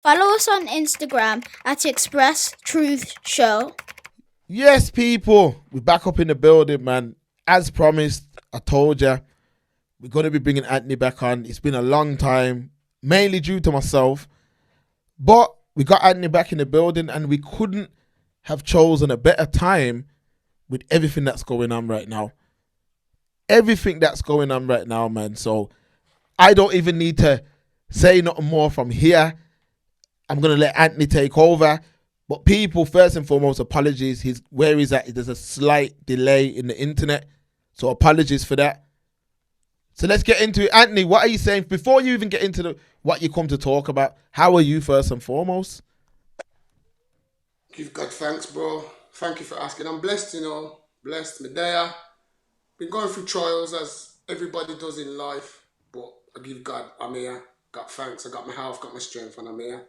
Follow us on Instagram at Express Truth Show. Yes, people, we're back up in the building, man. As promised, I told you, we're going to be bringing Anthony back on. It's been a long time, mainly due to myself. But we got Anthony back in the building, and we couldn't have chosen a better time with everything that's going on right now. Everything that's going on right now, man. So I don't even need to say nothing more from here. I'm going to let Anthony take over. But people, first and foremost, apologies. Where he's at, there's a slight delay in the internet. So apologies for that. So let's get into it. Anthony, what are you saying? Before you even get into what you come to talk about, how are you first and foremost? Give God thanks, bro. Thank you for asking. I'm blessed, Blessed. Medea. Been going through trials as everybody does in life. But I give God, I'm here. Got thanks. I got my health, got my strength, and I'm here.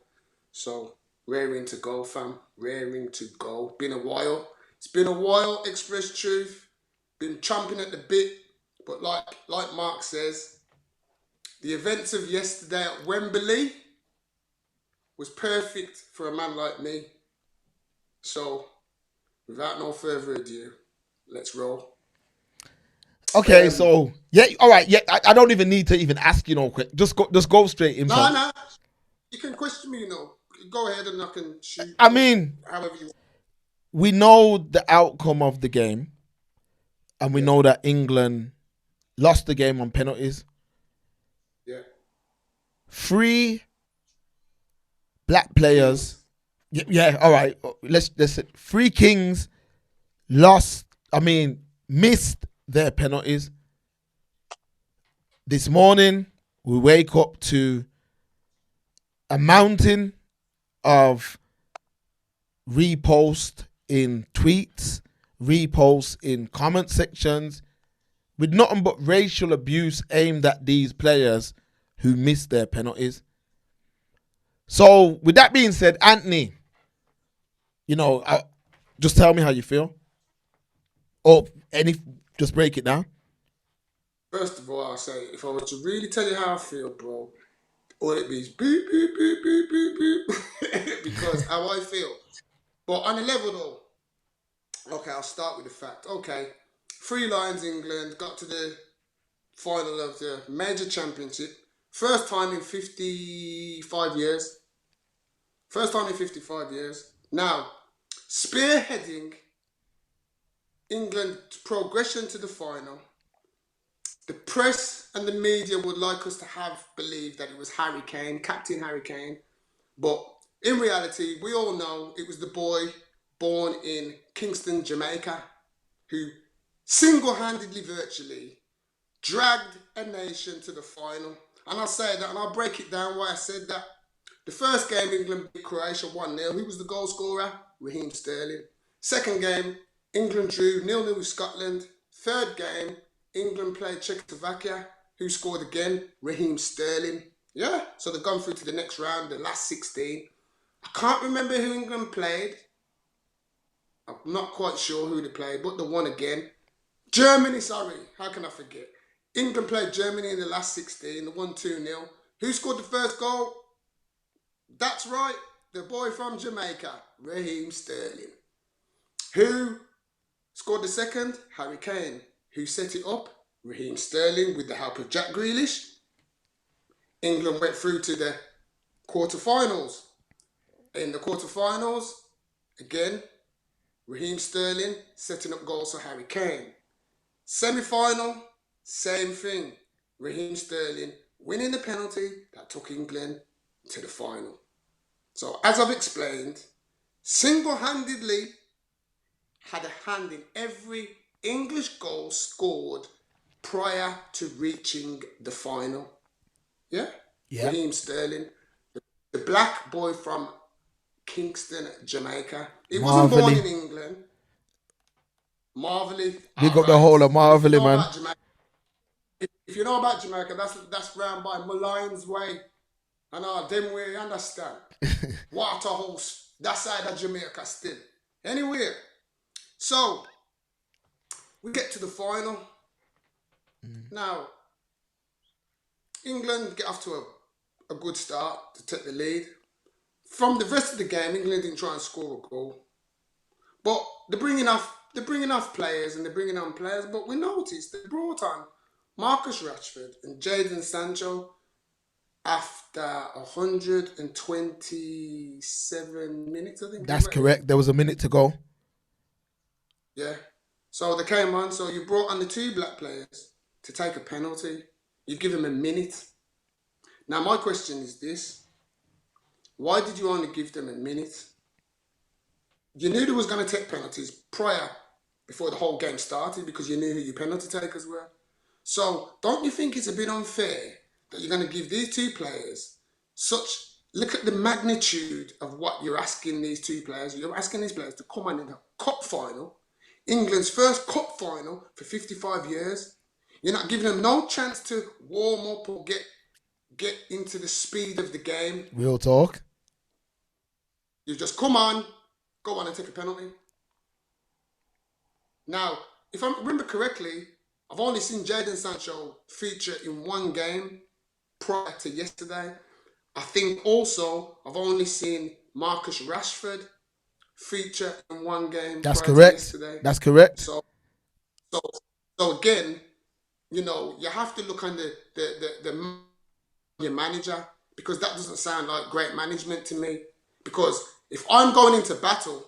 So, raring to go, fam. Raring to go. Been a while. It's been a while, Express Truth. Been chomping at the bit. But like Mark says, the events of yesterday at Wembley was perfect for a man like me. So, without no further ado, let's roll. Okay, so yeah, all right, yeah. I don't even need to even ask you no quick. Just go straight in. No. You can question me, Go ahead and I can shoot. I mean, however you want. We know the outcome of the game, and we know that England lost the game on penalties. Yeah. 3 black players. Yeah, all right. Let's 3 Kings missed their penalties. This morning, we wake up to a mountain of repost in tweets, repost in comment sections, with nothing but racial abuse aimed at these players who missed their penalties. So, with that being said, Anthony, just tell me how you feel. Or just break it down. First of all, I'll say, if I were to really tell you how I feel, bro, all it means beep, beep, beep, beep, beep, beep. Because how I feel. But on a level though, okay, I'll start with the fact. Okay, 3 Lions England got to the final of the major championship. First time in 55 years. First time in 55 years. Now, spearheading England's progression to the final, the press and the media would like us to have believed that it was Harry Kane, Captain Harry Kane. But in reality, we all know it was the boy born in Kingston, Jamaica, who single-handedly, virtually, dragged a nation to the final. And I'll say that, and I'll break it down why I said that. The first game, England beat Croatia 1-0. Who was the goal scorer? Raheem Sterling. Second game, England drew 0-0 with Scotland. Third game, England played Czechoslovakia. Who scored again? Raheem Sterling. Yeah, so they've gone through to the next round, the last 16. I can't remember who England played. I'm not quite sure who they played, but they won again. Germany, sorry, how can I forget? England played Germany in the last 16, they won 2-0. Who scored the first goal? That's right, the boy from Jamaica, Raheem Sterling. Who scored the second? Harry Kane. Who set it up? Raheem Sterling with the help of Jack Grealish. England went through to the quarterfinals. In the quarterfinals, again, Raheem Sterling setting up goals for Harry Kane. Semi-final, same thing. Raheem Sterling winning the penalty that took England to the final. So, as I've explained, single-handedly had a hand in every English goal scored prior to reaching the final. Yeah? Raheem Sterling, the black boy from Kingston, Jamaica. He wasn't born in England. Marvelly. Big up the whole of Marvelly, man. If you know about Jamaica, that's round by Malines Way. And all them way, you understand? Waterhouse, that side of Jamaica still. Anyway, so we get to the final. Now, England get off to a good start to take the lead. From the rest of the game, England didn't try and score a goal. But they're bringing off players and they're bringing on players. But we noticed they brought on Marcus Rashford and Jadon Sancho after 127 minutes, I think. That's correct. There was a minute to go. Yeah. So they came on. So you brought on the two black players to take a penalty. You give them a minute. Now my question is this: why did you only give them a minute? You knew they was going to take penalties before the whole game started, because you knew who your penalty takers were. So don't you think it's a bit unfair that you're going to give these two players look at the magnitude of what you're asking these two players. You're asking these players to come on in a cup final, England's first cup final for 55 years. You're not giving them no chance to warm up or get into the speed of the game. Real talk. You just come on, go on and take a penalty. Now, if I remember correctly, I've only seen Jadon Sancho feature in one game prior to yesterday. I think also I've only seen Marcus Rashford feature in one game That's prior correct. to yesterday. That's correct. So again, you have to look on your manager, because that doesn't sound like great management to me. Because if I'm going into battle,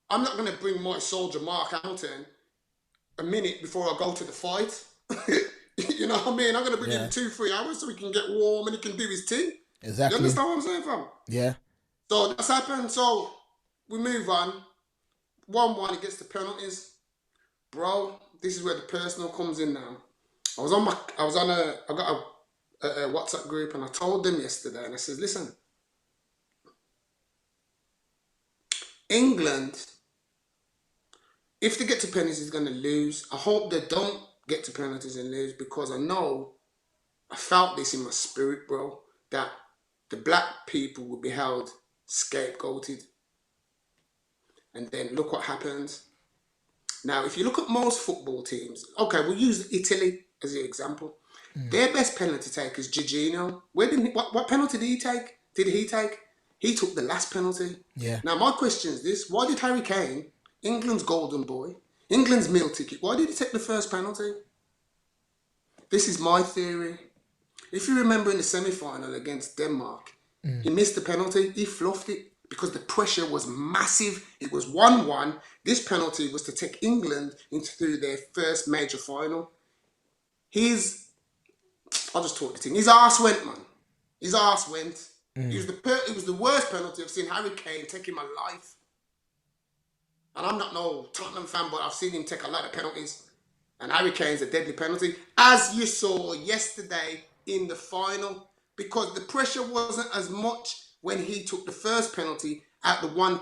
I'm not going to bring my soldier Mark Hamilton a minute before I go to the fight. You know what I mean? I'm going to bring him 2-3 hours so he can get warm and he can do his thing. Exactly. You understand what I'm saying, fam? Yeah. So that's happened. So we move on. 1-1, it gets the penalties. Bro, this is where the personal comes in now. I got a WhatsApp group, and I told them yesterday, and I said, listen, England, if they get to penalties, is going to lose. I hope they don't get to penalties and lose, because I felt this in my spirit, bro, that the black people will be held scapegoated. And then look what happens. Now, if you look at most football teams, okay, we'll use Italy as the example. Their best penalty taker is Jorginho. What penalty did he take? He took the last penalty. Yeah. Now, my question is this: why did Harry Kane, England's golden boy, England's meal ticket, why did he take the first penalty? This is my theory. If you remember in the semi-final against Denmark, he missed the penalty. He fluffed it because the pressure was massive. It was 1-1. This penalty was to take England into their first major final. I'll just talk the thing. His arse went, man. His arse went. It was the worst penalty I've seen Harry Kane take in my life. And I'm not no Tottenham fan, but I've seen him take a lot of penalties. And Harry Kane's a deadly penalty, as you saw yesterday in the final, because the pressure wasn't as much when he took the first penalty at the 1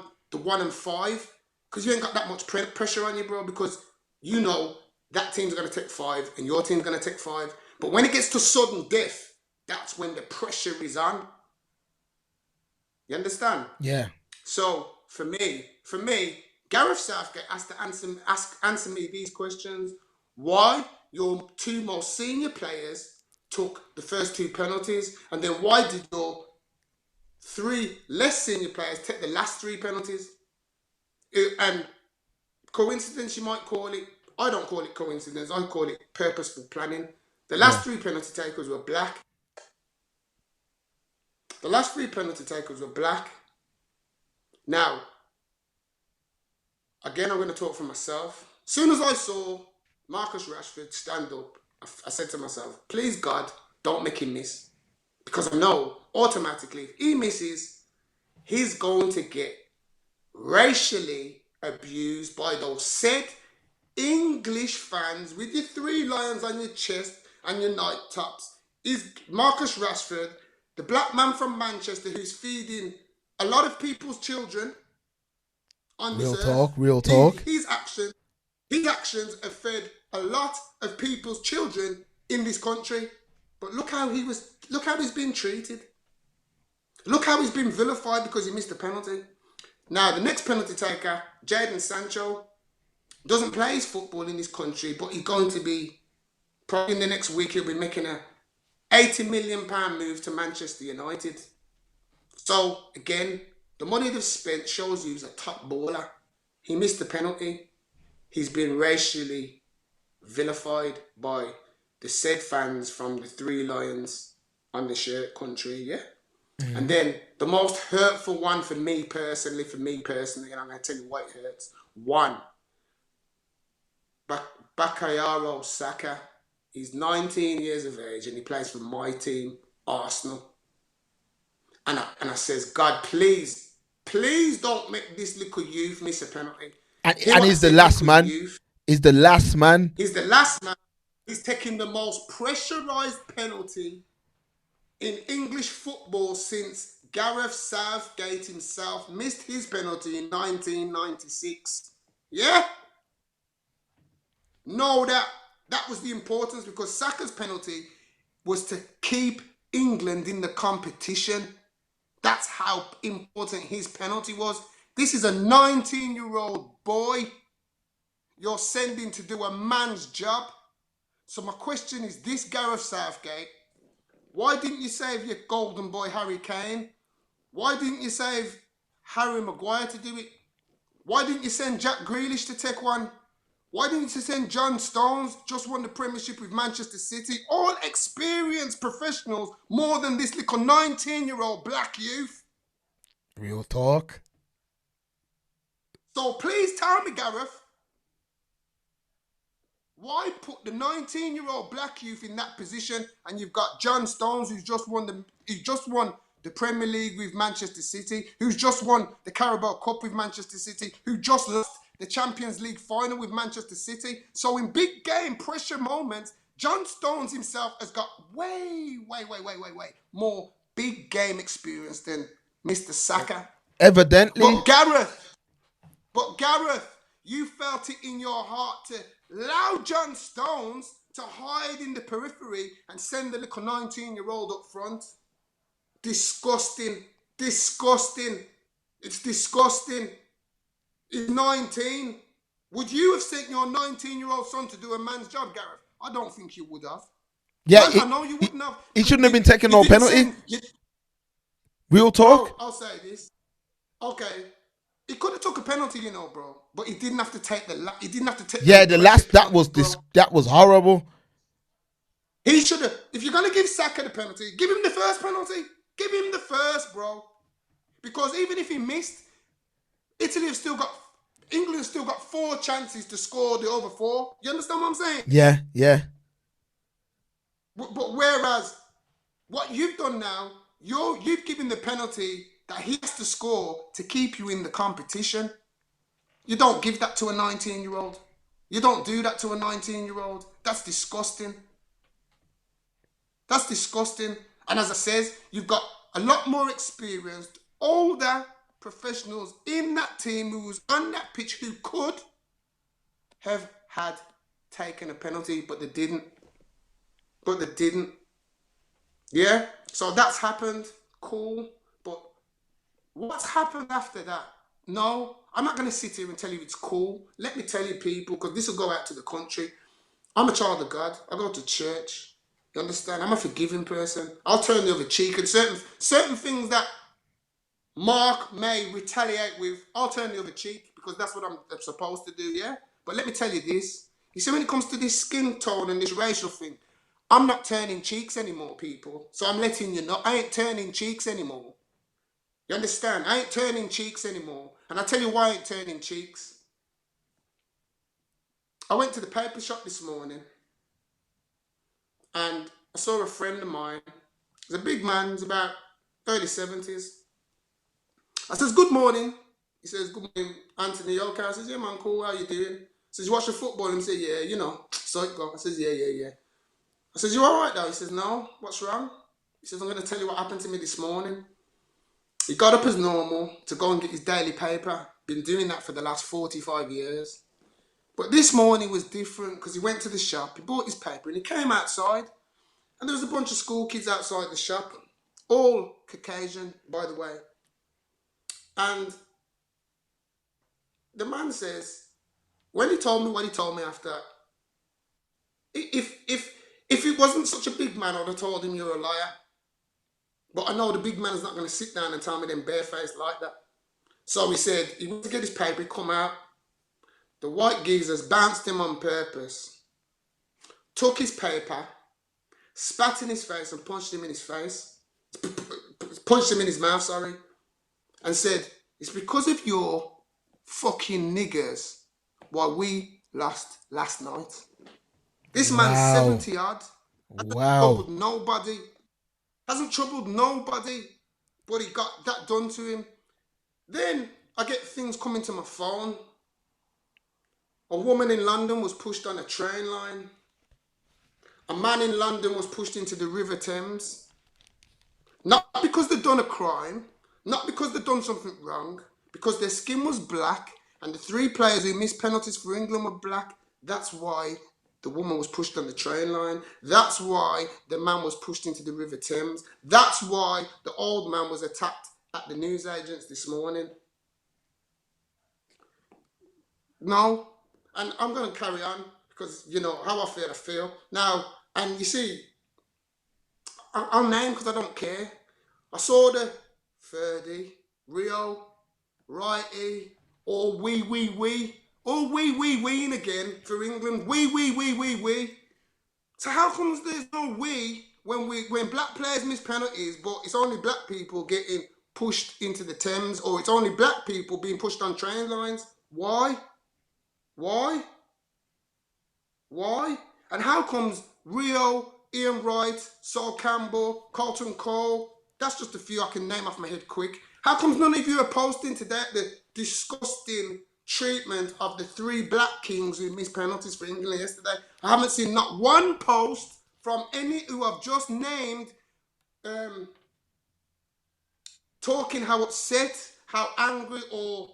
and 5, because you ain't got that much pressure on you, bro, because you know that team's going to take 5 and your team's going to take 5. But when it gets to sudden death, that's when the pressure is on. You understand? Yeah. So for me, Gareth Southgate has to answer me these questions. Why your two most senior players took the first 2 penalties, and then why did your 3 less senior players take the last 3 penalties? And coincidence, you might call it. I don't call it coincidence. I call it purposeful planning. The last 3 penalty takers were black. Now, again, I'm going to talk for myself. As soon as I saw Marcus Rashford stand up, I said to myself, please God, don't make him miss. Because I know automatically, if he misses, he's going to get racially abused by those said English fans with your 3 lions on your chest and your night tops. Is Marcus Rashford, the black man from Manchester who's feeding a lot of people's children on this earth. Real talk. His actions have fed a lot of people's children in this country. But look how he's been treated. Look how he's been vilified because he missed a penalty. Now, the next penalty taker, Jadon Sancho, doesn't play his football in this country, but he's going to be, probably in the next week, he'll be making a £80 million move to Manchester United So again, the money they've spent shows you he's a top baller. He missed the penalty. He's been racially vilified by the said fans from the Three Lions on the shirt country, yeah? And then the most hurtful one for me personally, and I'm going to tell you why it hurts. One, Bukayo Saka. He's 19 years of age and he plays for my team, Arsenal. And I says, God, please don't make this little youth miss a penalty. And he's the last man. He's the last man. He's the last man. He's taking the most pressurised penalty in English football since Gareth Southgate himself missed his penalty in 1996. Yeah? No, that was the importance, because Saka's penalty was to keep England in the competition. That's how important his penalty was. This is a 19-year-old boy you're sending to do a man's job. So my question is this, Gareth Southgate, why didn't you save your golden boy Harry Kane? Why didn't you save Harry Maguire to do it? Why didn't you send Jack Grealish to take one? Why didn't you send John Stones, just won the Premiership with Manchester City? All experienced professionals, more than this little 19-year-old black youth. Real talk. So please tell me, Gareth, why put the 19-year-old black youth in that position, and you've got John Stones, who's just won the Premier League with Manchester City, who's just won the Carabao Cup with Manchester City, who just lost the Champions League final with Manchester City. So in big game pressure moments, John Stones himself has got way more big game experience than Mr. Saka. Evidently. But Gareth, you felt it in your heart to allow John Stones to hide in the periphery and send the little 19-year-old up front. Disgusting. It's disgusting. He's 19. Would you have sent your 19-year-old son to do a man's job, Gareth? I don't think you would have. Yeah, I know you wouldn't have. He shouldn't have been taking no penalty. Real talk. Bro, I'll say this. Okay, he could have took a penalty, bro. But he didn't have to take He didn't have to take. Yeah, the last that was horrible. He should have. If you're gonna give Saka the penalty, give him the first penalty. Give him the first, bro. Because even if he missed, England have still got 4 chances to score the other 4. You understand what I'm saying? Yeah. But whereas what you've done now, you've given the penalty that he has to score to keep you in the competition. You don't give that to a 19-year-old. You don't do that to a 19-year-old. That's disgusting. That's disgusting. And as I says, you've got a lot more experienced, older professionals in that team who was on that pitch who could have had taken a penalty, but they didn't. Yeah? So that's happened. Cool. But what's happened after that? No, I'm not going to sit here and tell you it's cool. Let me tell you, people, because this will go out to the country. I'm a child of God. I go to church. You understand? I'm a forgiving person. I'll turn the other cheek. And certain things that Mark may retaliate with, I'll turn the other cheek, because that's what I'm supposed to do, yeah? But let me tell you this. You see, when it comes to this skin tone and this racial thing, I'm not turning cheeks anymore, people. So I'm letting you know, I ain't turning cheeks anymore. You understand? I ain't turning cheeks anymore. And I'll tell you why I ain't turning cheeks. I went to the paper shop this morning and I saw a friend of mine. He's a big man. He's about early 70s. I says, good morning. He says, good morning, Anthony. Okay. I says, yeah, man, cool. How you doing? He says, you watch the football? And he said, yeah, so it go. I says, yeah. I says, you all right though? He says, no. What's wrong? He says, I'm going to tell you what happened to me this morning. He got up as normal to go and get his daily paper. Been doing that for the last 45 years. But this morning was different because he went to the shop, he bought his paper and he came outside and there was a bunch of school kids outside the shop, all Caucasian, by the way. And the man says, when he told me what he told me after, if it wasn't such a big man, I'd have told him you're a liar. But I know the big man's not going to sit down and tell me them barefaced like that. So he said he went to get his paper, he come out. The white geezers bounced him on purpose, took his paper, spat in his face and punched him in his face. Punched him in his mouth, sorry. And said, it's because of your fucking niggers why we lost last night. This man's 70 odd. Wow. Troubled nobody. Hasn't troubled nobody. But he got that done to him. Then I get things coming to my phone. A woman in London was pushed on a train line. A man in London was pushed into the River Thames. Not because they'd done a crime, not because they'd done something wrong, because their skin was black and the 3 players who missed penalties for England were black. That's why the woman was pushed on the train line. That's why the man was pushed into the River Thames. That's why the old man was attacked at the newsagents this morning. No, and I'm going to carry on because, you know, how I feel. Now, and you see, I'll name because I don't care. I saw the Ferdy, Rio, Righty, all we, all we again for England. We. So how comes there's no we when black players miss penalties, but it's only black people getting pushed into the Thames, or it's only black people being pushed on train lines? Why? And how comes Rio, Ian Wright, Sol Campbell, Carlton Cole, that's just a few I can name off my head quick. How comes none of you are posting today the disgusting treatment of the 3 black kings who missed penalties for England yesterday? I haven't seen not one post from any who I've just named talking how upset, how angry or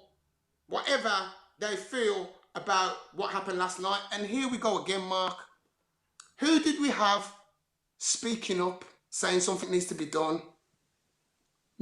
whatever they feel about what happened last night. And here we go again, Mark. Who did we have speaking up, saying something needs to be done?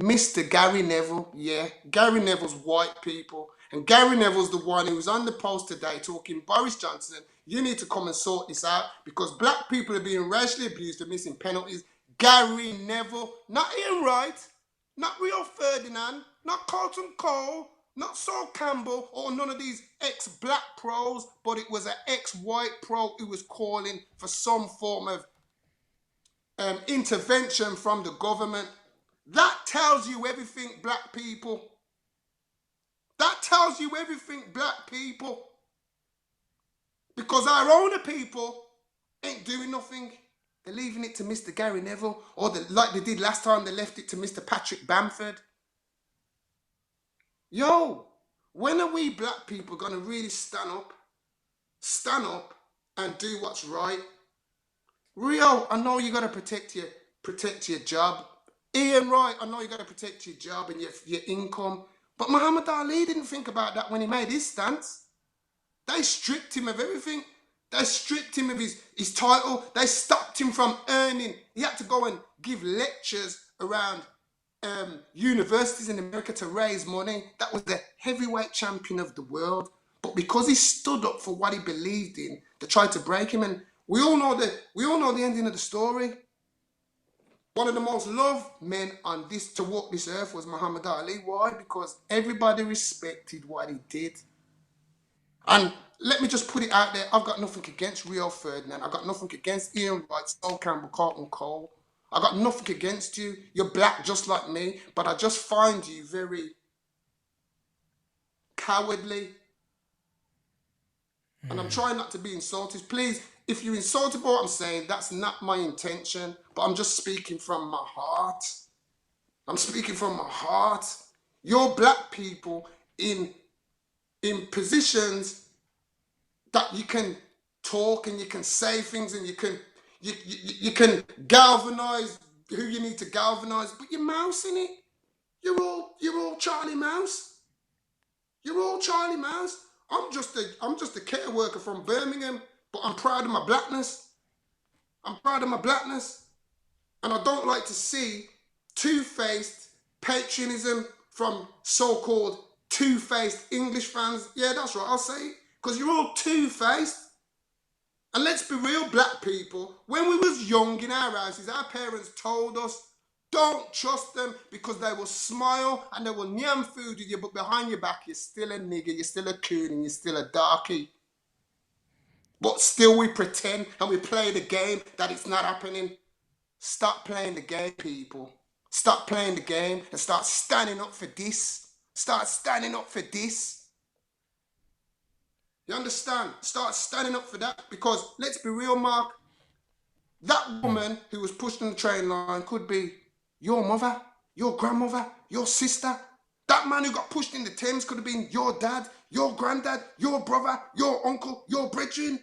Mr. Gary Neville, yeah. Gary Neville's white people. And Gary Neville's the one who was on the post today talking, Boris Johnson, you need to come and sort this out because black people are being racially abused for missing penalties. Gary Neville, not Ian Wright, not Rio Ferdinand, not Carlton Cole, not Sol Campbell, or none of these ex-black pros, but it was an ex-white pro who was calling for some form of intervention from the government. That tells you everything, black people. That tells you everything, black people. Because our own people ain't doing nothing. They're leaving it to Mr. Gary Neville, or like they did last time, they left it to Mr. Patrick Bamford. Yo, when are we black people going to really stand up and do what's right? Rio, I know you got to protect your job. Ian Wright, I know you got to protect your job and your income. But Muhammad Ali didn't think about that when he made his stance. They stripped him of everything. They stripped him of his title. They stopped him from earning. He had to go and give lectures around universities in America to raise money. That was the heavyweight champion of the world. But because he stood up for what he believed in, they tried to break him. And we all know the ending of the story. One of the most loved men to walk this earth was Muhammad Ali. Why? Because everybody respected what he did. And let me just put it out there. I've got nothing against Rio Ferdinand. I've got nothing against Ian Wright, Sol Campbell, Carlton Cole. I got nothing against you. You're black just like me. But I just find you very cowardly. And I'm trying not to be insulted. Please, if you're insulted by what I'm saying, that's not my intention. But I'm just speaking from my heart. I'm speaking from my heart. You're black people in positions that you can talk and you can say things and you can galvanize who you need to galvanize, but you're mousing it. You're all Charlie Mouse. You're all Charlie Mouse. I'm just a care worker from Birmingham, but I'm proud of my blackness. I'm proud of my blackness. And I don't like to see two-faced patriotism from so-called two-faced English fans. Yeah, that's right, I'll say it. Because you're all two-faced. And let's be real, black people. When we was young in our houses, our parents told us Don't trust them because they will smile and they will nyam food with you, but behind your back, you're still a nigger, you're still a coon, and you're still a darkie. But still we pretend and we play the game that it's not happening. Stop playing the game, people. Stop playing the game and start standing up for this. Start standing up for this. You understand? Start standing up for that because let's be real, Mark. That woman who was pushed on the train line could be your mother, your grandmother, your sister. That man who got pushed in the Thames could have been your dad, your granddad, your brother, your uncle, your brethren.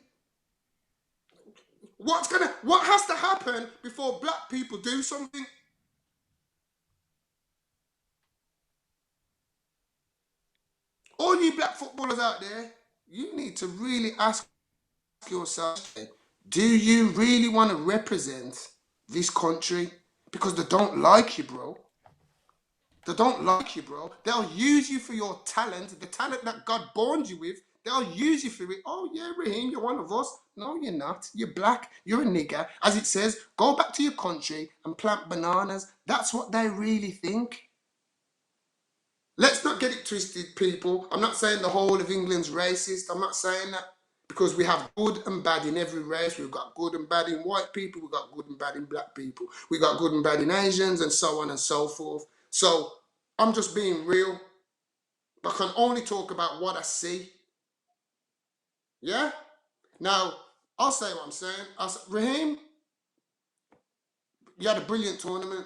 What has to happen before black people do something? All you black footballers out there, you need to really ask yourself, do you really want to represent this country? Because they don't like you, bro. They don't like you, bro. They'll use you for your talent, the talent that God born you with. They'll use you for it. Oh, yeah, Raheem, you're one of us. No, you're not. You're black. You're a nigger. As it says, go back to your country and plant bananas. That's what they really think. Let's not get it twisted, people. I'm not saying the whole of England's racist. I'm not saying that because we have good and bad in every race. We've got good and bad in white people. We've got good and bad in black people. We've got good and bad in Asians and so on and so forth. So I'm just being real. I can only talk about what I see. Yeah? Now, I'll say what I'm saying. Raheem, you had a brilliant tournament.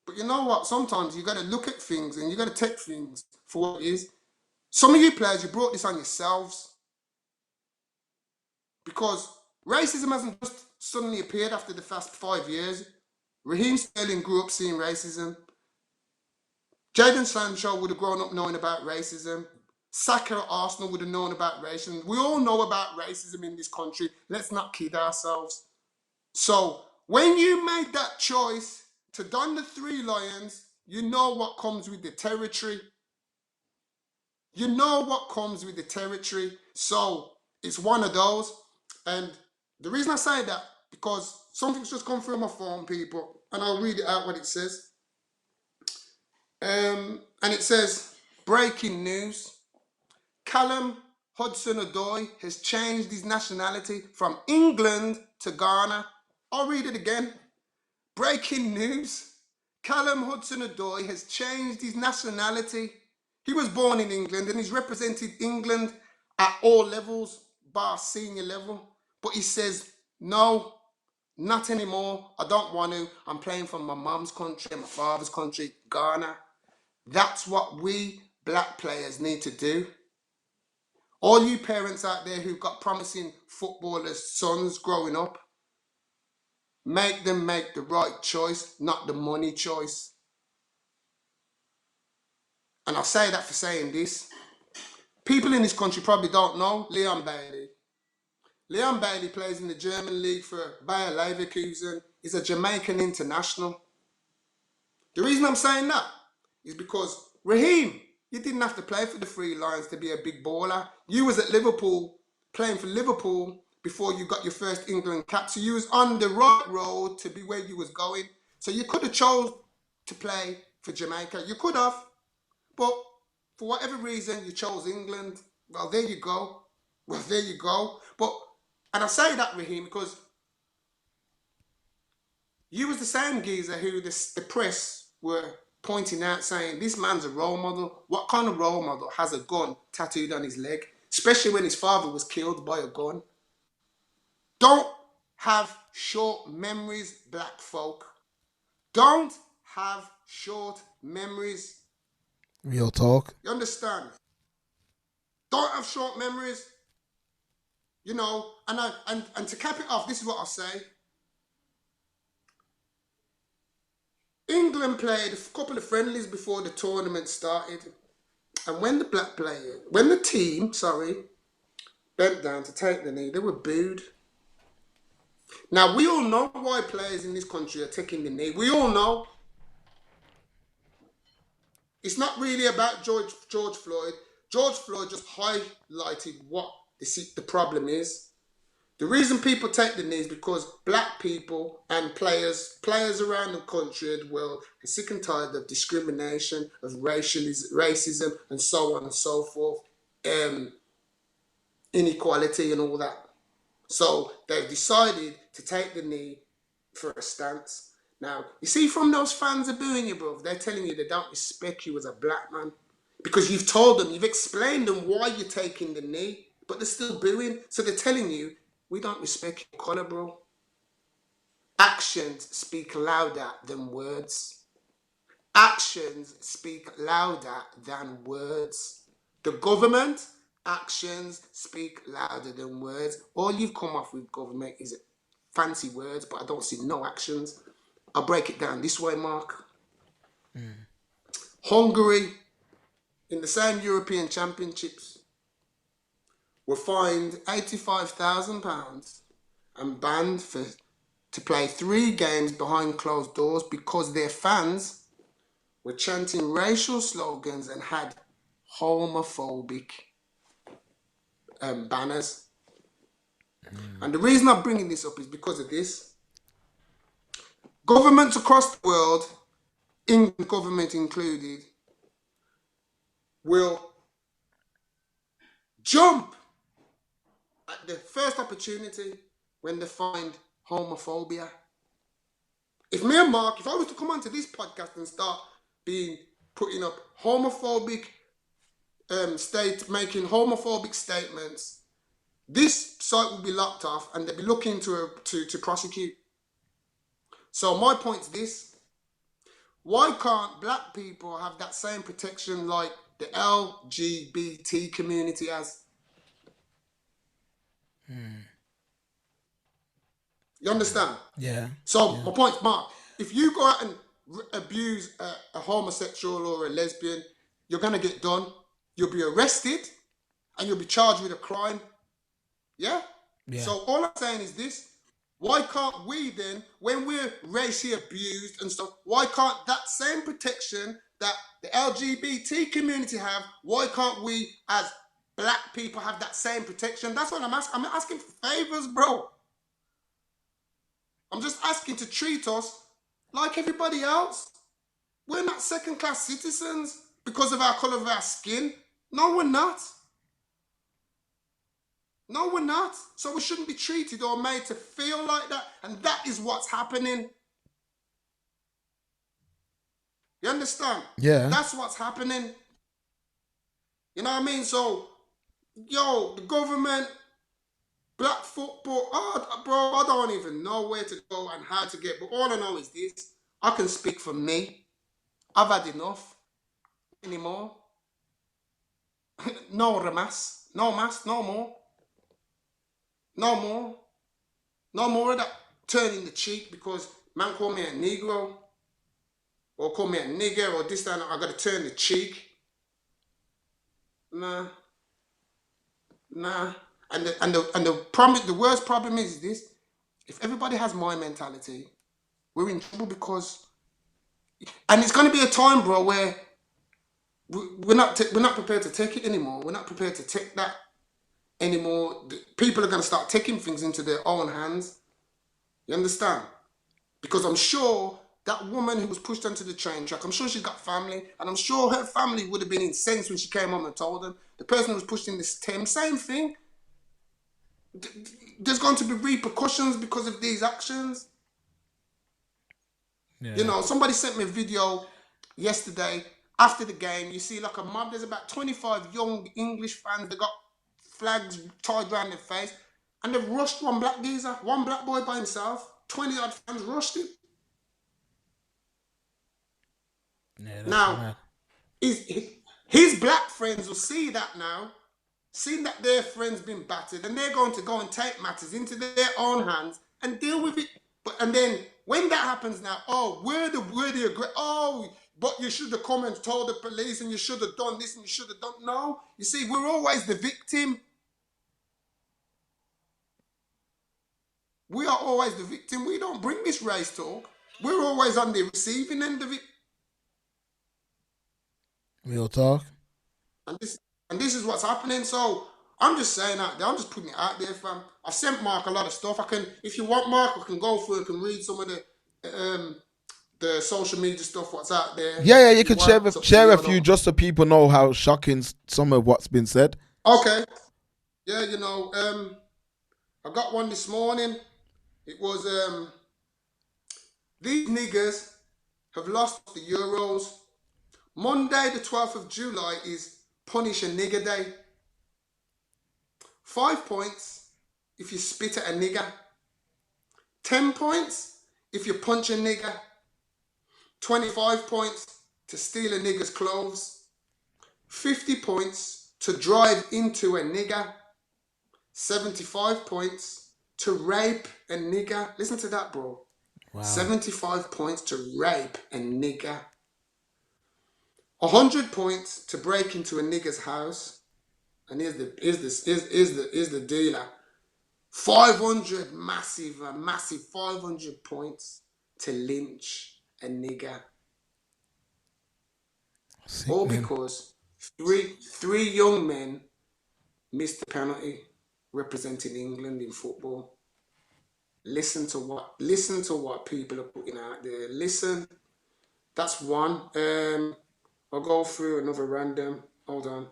But you know what? Sometimes you got to look at things and you got to take things for what it is. Some of you players, you brought this on yourselves. Because racism hasn't just suddenly appeared after the past 5 years. Raheem Sterling grew up seeing racism. Jadon Sancho would have grown up knowing about racism. Saka at Arsenal would have known about racism. We all know about racism in this country. Let's not kid ourselves. So when you made that choice to don the three lions, you know what comes with the territory. You know what comes with the territory. So it's one of those. And the reason I say that, because something's just come through my phone, people, and I'll read it out what it says. And it says, breaking news. Callum Hudson-Odoi has changed his nationality from England to Ghana. I'll read it again. Breaking news. Callum Hudson-Odoi has changed his nationality. He was born in England and he's represented England at all levels, bar senior level. But he says, no, not anymore. I don't want to. I'm playing for my mum's country and my father's country, Ghana. That's what we black players need to do. All you parents out there who've got promising footballers' sons growing up, make them make the right choice, not the money choice. And I say that for saying this. People in this country probably don't know Leon Bailey. Leon Bailey plays in the German league for Bayer Leverkusen. He's a Jamaican international. The reason I'm saying that is because, Raheem, you didn't have to play for the Three Lions to be a big baller. You was at Liverpool, playing for Liverpool before you got your first England cap. So you was on the right road to be where you was going. So you could have chose to play for Jamaica. You could have. But for whatever reason, you chose England. Well, there you go. Well, there you go. And I say that, Raheem, because you was the same geezer who the press were pointing out, saying, this man's a role model. What kind of role model has a gun tattooed on his leg? Especially when his father was killed by a gun. Don't have short memories, black folk. Don't have short memories. Real talk. You understand? Don't have short memories. You know, and to cap it off, this is what I'll say. England played a couple of friendlies before the tournament started. And when the team bent down to take the knee, they were booed. Now, we all know why players in this country are taking the knee. We all know. It's not really about George Floyd. George Floyd just highlighted what the problem is. The reason people take the knee is because black people and players around the country and the world are sick and tired of discrimination, of racism, and so on and so forth, inequality and all that. So they've decided to take the knee for a stance. Now, you see, from those fans are booing you, bro, they're telling you they don't respect you as a black man. Because you've told them, you've explained them why you're taking the knee, but they're still booing. So they're telling you, we don't respect your colour, bro. Actions speak louder than words. Actions speak louder than words. The government, actions speak louder than words. All you've come off with, government, is fancy words, but I don't see no actions. I'll break it down this way, Mark. Hungary, in the same European Championships, were fined £85,000 and banned to play 3 games behind closed doors because their fans were chanting racial slogans and had homophobic banners. And the reason I'm bringing this up is because of this. Governments across the world, England government included, will jump at the first opportunity when they find homophobia. If me and Mark, if I was to come onto this podcast and start putting up homophobic making homophobic statements, this site will be locked off and they'll be looking to prosecute. So my point is this: why can't black people have that same protection like the LGBT community has? You understand? Yeah. So my point is, Mark, if you go out and abuse a homosexual or a lesbian, you're going to get done. You'll be arrested and you'll be charged with a crime. Yeah? So all I'm saying is this: why can't we then, when we're racially abused and stuff, why can't that same protection that the LGBT community have, why can't we as black people have that same protection? That's what I'm asking. I'm asking for favors, bro. I'm just asking to treat us like everybody else. We're not second-class citizens because of our colour of our skin. No, we're not. No, we're not. So we shouldn't be treated or made to feel like that. And that is what's happening. You understand? Yeah. That's what's happening. You know what I mean? So, the government, black football, bro, I don't even know where to go and how to get, but all I know is this: I can speak for me. I've had enough anymore. No remas, no mas, no more. No more. No more of that turning the cheek because man call me a Negro or call me a nigger or this, that, and I gotta turn the cheek. Nah. And the worst problem is this: if everybody has my mentality, we're in trouble because, and it's gonna be a time, bro, where we're not prepared to take it anymore. We're not prepared to take that anymore. People are gonna start taking things into their own hands. You understand? Because I'm sure that woman who was pushed onto the train track, I'm sure she's got family, and I'm sure her family would have been incensed when she came home and told them. The person who was pushed in this Thames, same thing. There's going to be repercussions because of these actions. Yeah. You know, somebody sent me a video yesterday after the game. You see like a mob, there's about 25 young English fans that got flags tied around their face, and they've rushed one black geezer, one black boy by himself. 20 odd fans rushed him. Yeah, that's Now, mad. his black friends will see that now, seeing that their friend's been battered, and they're going to go and take matters into their own hands and deal with it. And then when that happens now, but you should have come and told the police, and you should have done this, and you should have done. No, you see, we're always the victim. We are always the victim. We don't bring this race talk. We're always on the receiving end of it. Real talk. And this is what's happening. So I'm just saying out there. I'm just putting it out there, fam. I sent Mark a lot of stuff. I can, if you want, Mark, I can go through. I can read some of the social media stuff. What's out there? Yeah, If you you could want, it's up to share you. a I few don't. just so people know how shocking some of what's been said. Okay. Yeah, I got one this morning. It was these niggers have lost the Euros. Monday, the 12th of July, is Punish a Nigger Day. 5 points if you spit at a nigger. 10 points if you punch a nigger. 25 points to steal a nigger's clothes. 50 points to drive into a nigger. 75 points to rape a nigger. Listen to that, bro. Wow. 75 points to rape a nigger. 100 points to break into a nigger's house. And here's the dealer. 500 massive 500 points to lynch a nigger. Sick, All man. because three young men missed the penalty representing England in football. Listen to what people are putting out there. Listen. That's one. I'll go through another random. Hold on.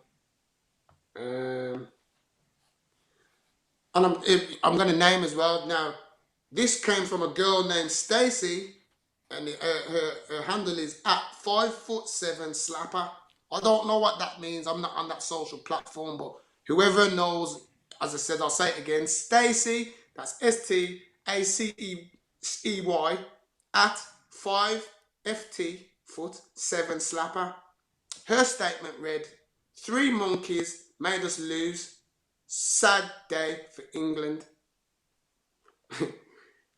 And I'm going to name as well. Now, this came from a girl named Stacy, and her handle is at 5'7" slapper. I don't know what that means. I'm not on that social platform, but whoever knows, as I said, I'll say it again. Stacy, that's STACEY at 5'7" slapper. Her statement read, 3 monkeys made us lose. Sad day for England.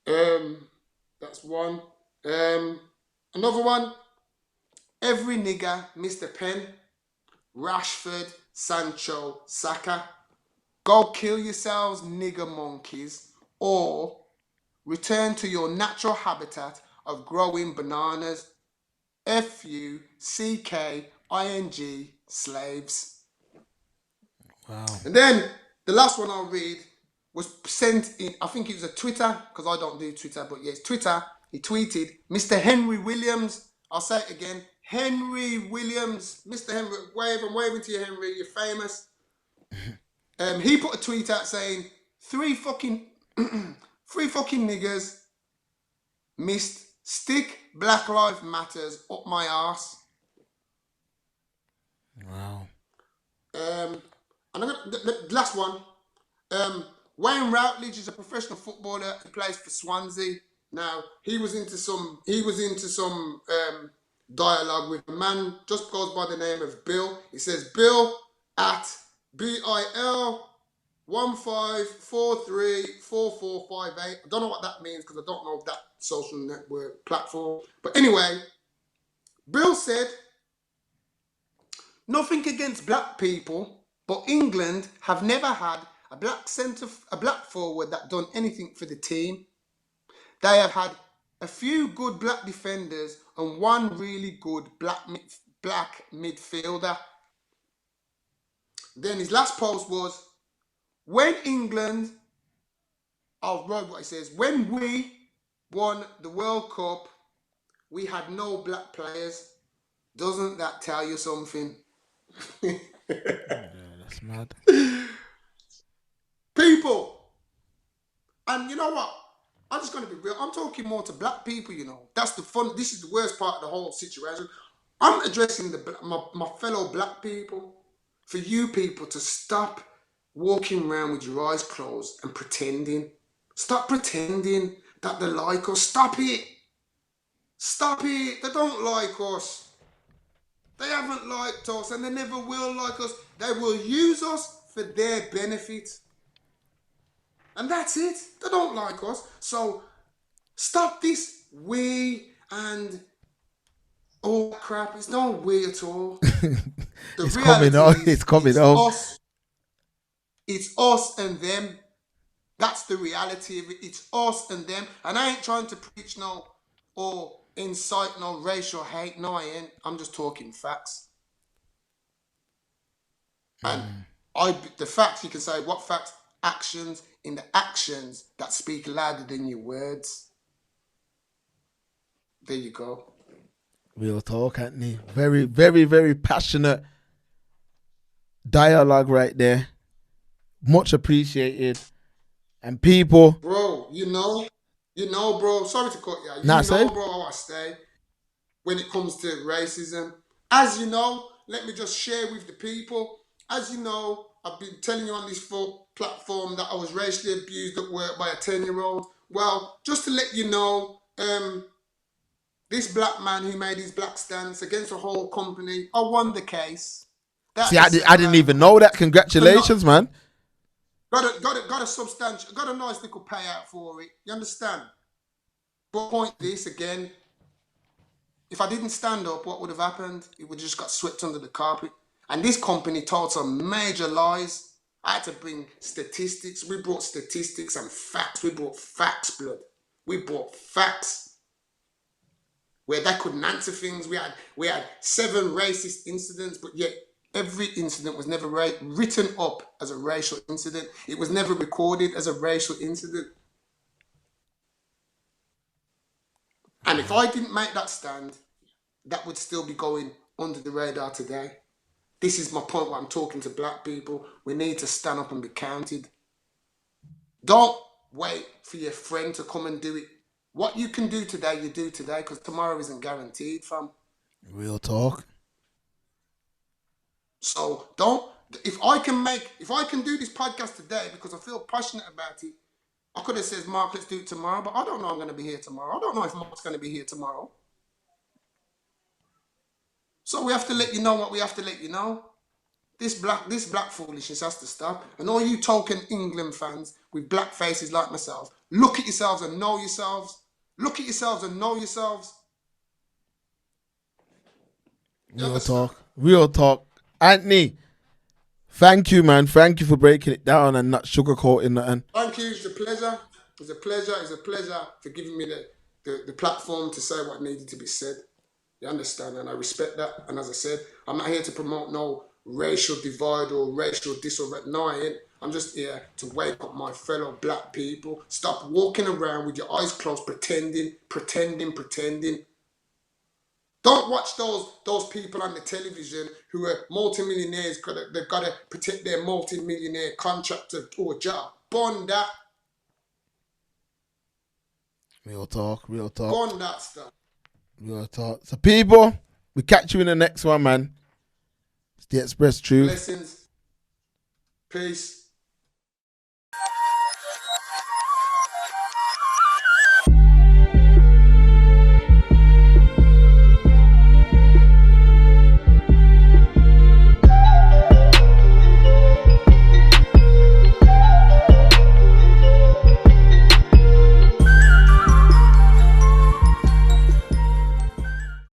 That's one. Another one. Every nigger missed a pen. Rashford, Sancho, Saka. Go kill yourselves, nigger monkeys, or return to your natural habitat of growing bananas. FUCKING slaves. Wow. And then the last one I'll read was sent in, I think it was a Twitter, because I don't do Twitter, but yes, Twitter. He tweeted, Mr. Henry Williams. I'll say it again. Henry Williams. Mr. Henry, I'm waving to you, Henry. You're famous. He put a tweet out saying, three fucking niggers missed stick Black Lives Matters up my arse. Wow. And I'm gonna, the last one. Wayne Routledge is a professional footballer who plays for Swansea. Now he was into some dialogue with a man just goes by the name of Bill. He says Bill at BIL 15434458. I don't know what that means because I don't know that social network platform. But anyway, Bill said, nothing against black people, but England have never had a black forward that done anything for the team. They have had a few good black defenders and one really good black midfielder. Then his last post was, when England, I'll write what it says, when we won the World Cup, we had no black players. Doesn't that tell you something? Yeah, that's mad. People. And you know what? I'm just going to be real. I'm talking more to black people, you know. That's the fun. This is the worst part of the whole situation. I'm addressing my fellow black people. For you people to stop walking around with your eyes closed and pretending. Stop pretending that they like us. Stop it. Stop it. They don't like us. They haven't liked us and they never will like us. They will use us for their benefit. And that's it. They don't like us. So stop this we and all that crap. It's not we at all. The It's reality coming out. is It's coming it's out. us. It's us and them. That's the reality of it. It's us and them. And I ain't trying to preach or incite no racial hate. No, I ain't. I'm just talking facts. And The facts, you can say what facts, actions, in the actions that speak louder than your words. There you go. Real talk, Anthony. Very, very, very passionate dialogue right there. Much appreciated. And people, Bro, bro, sorry to cut you. Nah, say. Bro, how I stay when it comes to racism. As you know, let me just share with the people. As you know, I've been telling you on this platform that I was racially abused at work by a 10-year-old. Well, just to let you know, this black man who made his black stance against the whole company, I won the case. See, I didn't even know that. Congratulations, man. Got a nice little payout for it. You understand? But point this again. If I didn't stand up, what would have happened? It would have just got swept under the carpet. And this company told some major lies. I had to bring statistics. We brought statistics and facts. We brought facts, blood. We brought facts. Where they couldn't answer things. We had 7 racist incidents, but yet every incident was never written up as a racial incident. It was never recorded as a racial incident. And if I didn't make that stand, that would still be going under the radar today. This is my point where I'm talking to black people. We need to stand up and be counted. Don't wait for your friend to come and do it. What you can do today, you do today, because tomorrow isn't guaranteed, fam. Real talk. So if I can do this podcast today because I feel passionate about it, I could have said, Mark, let's do it tomorrow, but I don't know I'm going to be here tomorrow. I don't know if Mark's going to be here tomorrow. So we have to let you know what we have to let you know. This black foolishness has to stop. And all you token England fans with black faces like myself, look at yourselves and know yourselves. Look at yourselves and know yourselves. Real talk. Anthony, thank you, man. Thank you for breaking it down and not sugarcoating nothing. Thank you. It's a pleasure. It's a pleasure for giving me the platform to say what needed to be said. You understand? And I respect that. And as I said, I'm not here to promote no racial divide or racial this or that. No, I ain't. I'm just here to wake up my fellow black people. Stop walking around with your eyes closed, pretending. Don't watch those people on the television who are multimillionaires. They've got to protect their multimillionaire contractor or job. Bond that. Real talk. Bond that stuff. Real talk. So people, we catch you in the next one, man. It's the Express Truth. Blessings. Peace.